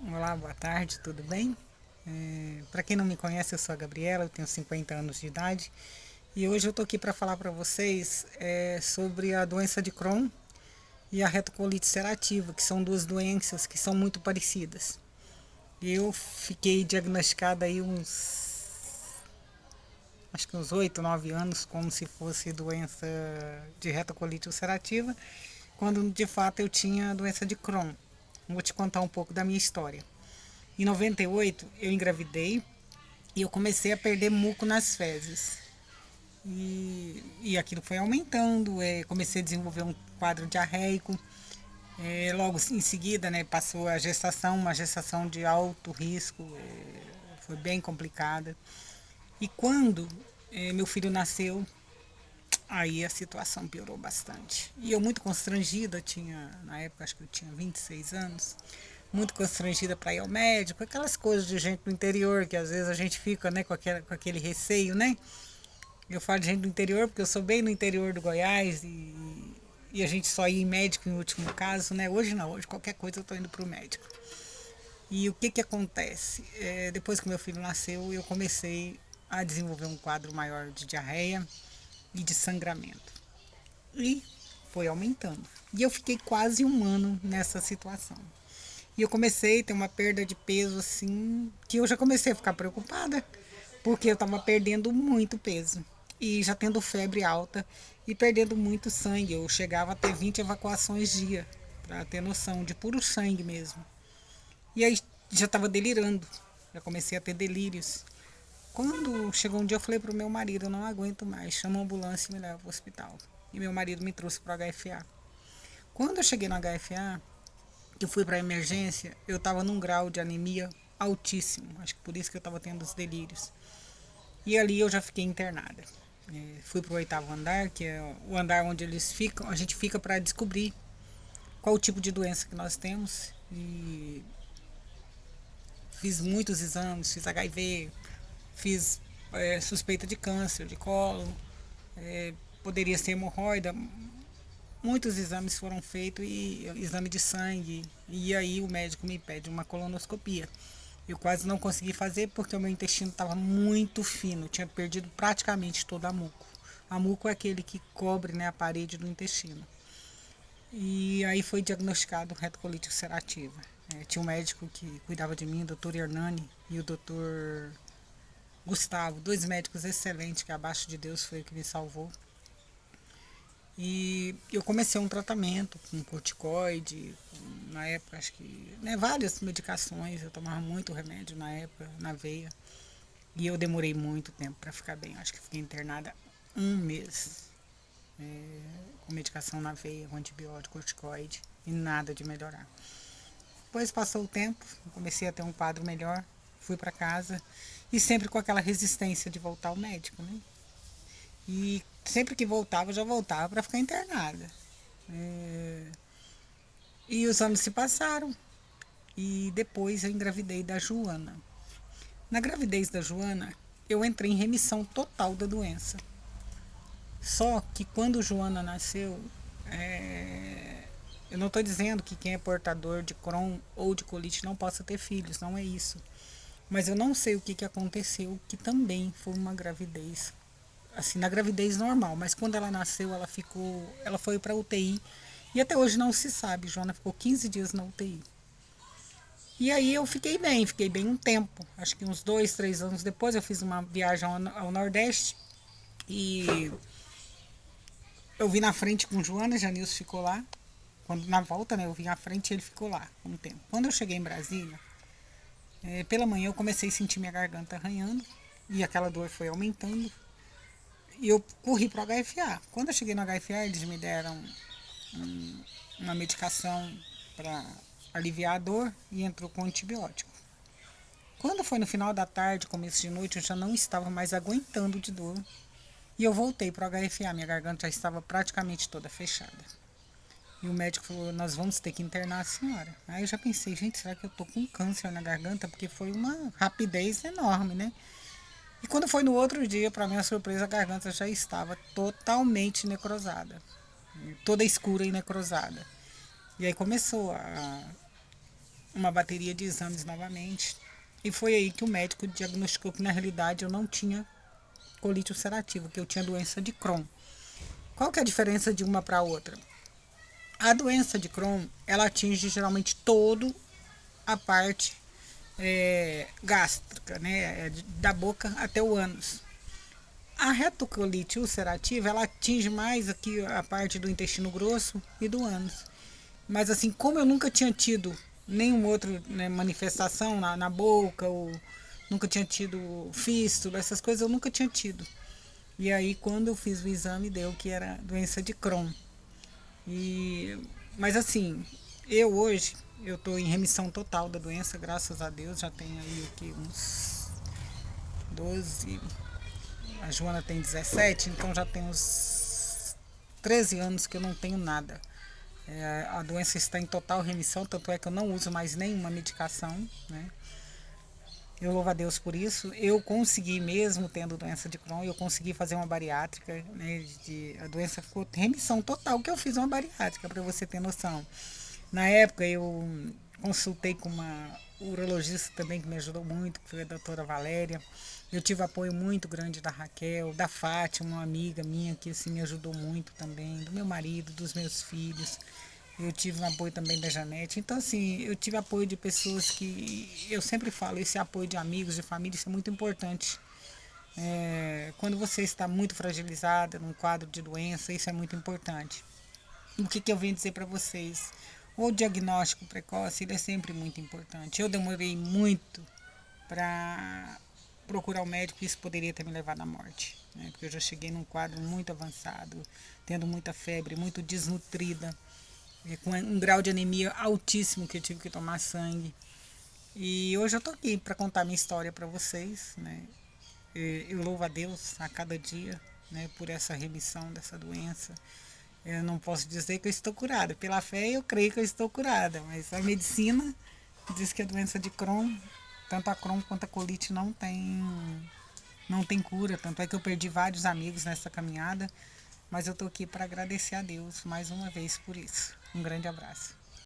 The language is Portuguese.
Olá, boa tarde, tudo bem? Para quem não me conhece, eu sou a Gabriela, eu tenho 50 anos de idade e hoje eu tô aqui para falar para vocês sobre a doença de Crohn e a retocolite ulcerativa, que são duas doenças que são muito parecidas. Eu fiquei diagnosticada aí acho que uns 8, 9 anos, como se fosse doença de retocolite ulcerativa, quando de fato eu tinha a doença de Crohn. Vou te contar um pouco da minha história. Em 98 eu engravidei e eu comecei a perder muco nas fezes. E aquilo foi aumentando, comecei a desenvolver um quadro diarreico. Logo em seguida, né, passou a gestação, uma gestação de alto risco, foi bem complicada. E quando meu filho nasceu, aí a situação piorou bastante. E eu muito constrangida, tinha, na época acho que eu tinha 26 anos, muito constrangida para ir ao médico, aquelas coisas de gente do interior, que às vezes a gente fica, né, com aquele receio, né? Eu falo de gente do interior porque eu sou bem no interior do Goiás e a gente só ia em médico em último caso, né? Hoje não, hoje qualquer coisa eu tô indo pro médico. E o que que acontece? Depois que meu filho nasceu, eu comecei a desenvolver um quadro maior de diarreia e de sangramento. E foi aumentando. E eu fiquei quase um ano nessa situação. E eu comecei a ter uma perda de peso assim, que eu já comecei a ficar preocupada, porque eu estava perdendo muito peso. E já tendo febre alta e perdendo muito sangue. Eu chegava a ter 20 evacuações dia, para ter noção, de puro sangue mesmo. E aí já estava delirando, já comecei a ter delírios. Quando chegou um dia, eu falei pro meu marido: eu não aguento mais, chama a ambulância e me leva para o hospital. E meu marido me trouxe para o HFA. Quando eu cheguei no HFA, que eu fui para emergência, eu estava num grau de anemia altíssimo. Acho que por isso que eu estava tendo os delírios. E ali eu já fiquei internada. Fui para o oitavo andar, que é o andar onde eles ficam. A gente fica para descobrir qual o tipo de doença que nós temos. E fiz muitos exames, fiz HIV, fiz suspeita de câncer de colo, poderia ser hemorroida. Muitos exames foram feitos e exame de sangue. E aí o médico me pede uma colonoscopia. Eu quase não consegui fazer porque o meu intestino estava muito fino, tinha perdido praticamente todo a muco. A muco é aquele que cobre, né, a parede do intestino. E aí foi diagnosticado retocolite ulcerativa. Tinha um médico que cuidava de mim, o doutor Hernani, e o doutor Gustavo, dois médicos excelentes, que abaixo de Deus foi o que me salvou. E eu comecei um tratamento com corticoide, na época acho que, né, várias medicações, eu tomava muito remédio na época, na veia. E eu demorei muito tempo para ficar bem, acho que fiquei internada um mês, com medicação na veia, com antibiótico, corticoide, e nada de melhorar. Depois passou o tempo, comecei a ter um quadro melhor, fui para casa e sempre com aquela resistência de voltar ao médico, né? E sempre que voltava, já voltava para ficar internada. É, E os anos se passaram e depois eu engravidei da Joana. Na gravidez da Joana, eu entrei em remissão total da doença. Só que quando Joana nasceu, eu não estou dizendo que quem é portador de Crohn ou de colite não possa ter filhos, não é isso. Mas eu não sei o que aconteceu, que também foi uma gravidez, assim, na gravidez normal, mas quando ela nasceu, ela foi para UTI e até hoje não se sabe. Joana ficou 15 dias na UTI. E aí eu fiquei bem um tempo, acho que uns 2, 3 anos depois eu fiz uma viagem ao Nordeste e eu vim na frente com Joana, Janilson ficou lá. Quando na volta, né, eu vim à frente e ele ficou lá um tempo. Quando eu cheguei em Brasília, pela manhã eu comecei a sentir minha garganta arranhando e aquela dor foi aumentando. E eu corri para o HFA. Quando eu cheguei no HFA, eles me deram uma medicação para aliviar a dor e entrou com antibiótico. Quando foi no final da tarde, começo de noite, eu já não estava mais aguentando de dor. E eu voltei para o HFA. Minha garganta já estava praticamente toda fechada. E o médico falou: nós vamos ter que internar a senhora. Aí eu já pensei: gente, será que eu tô com câncer na garganta? Porque foi uma rapidez enorme, né? E quando foi no outro dia, para minha surpresa, a garganta já estava totalmente necrosada. Toda escura e necrosada. E aí começou uma bateria de exames novamente. E foi aí que o médico diagnosticou que na realidade eu não tinha colite ulcerativa, que eu tinha doença de Crohn. Qual que é a diferença de uma para outra? A doença de Crohn, ela atinge geralmente todo a parte gástrica, né, da boca até o ânus. A retocolite ulcerativa, ela atinge mais aqui a parte do intestino grosso e do ânus. Mas assim, como eu nunca tinha tido nenhuma outra, né, manifestação na boca, ou nunca tinha tido fístula, essas coisas eu nunca tinha tido. E aí quando eu fiz o exame deu que era doença de Crohn. Mas assim, eu hoje, eu estou em remissão total da doença, graças a Deus, já tenho aí aqui uns 12, a Joana tem 17, então já tem uns 13 anos que eu não tenho nada. A doença está em total remissão, tanto é que eu não uso mais nenhuma medicação, né? Eu louvo a Deus por isso. Eu consegui, mesmo tendo doença de Crohn, eu consegui fazer uma bariátrica, né? A doença ficou em remissão total, que eu fiz uma bariátrica, para você ter noção. Na época eu consultei com uma urologista também que me ajudou muito, que foi a doutora Valéria. Eu tive apoio muito grande da Raquel, da Fátima, uma amiga minha que assim, me ajudou muito também, do meu marido, dos meus filhos. Eu tive um apoio também da Janete. Então, assim, eu tive apoio de pessoas que... Eu sempre falo, esse apoio de amigos, de família, isso é muito importante. Quando você está muito fragilizada num quadro de doença, isso é muito importante. O que eu venho dizer para vocês? O diagnóstico precoce, ele é sempre muito importante. Eu demorei muito para procurar o médico e isso poderia ter me levado à morte. Né? Porque eu já cheguei num quadro muito avançado, tendo muita febre, muito desnutrida, com um grau de anemia altíssimo que eu tive que tomar sangue. E hoje eu tô aqui para contar minha história para vocês, né? Eu louvo a Deus a cada dia, né, por essa remissão dessa doença. Eu não posso dizer que eu estou curada. Pela fé eu creio que eu estou curada, mas a medicina diz que a doença de Crohn, tanto a Crohn quanto a colite não tem cura. Tanto é que eu perdi vários amigos nessa caminhada, mas eu estou aqui para agradecer a Deus mais uma vez por isso. Um grande abraço.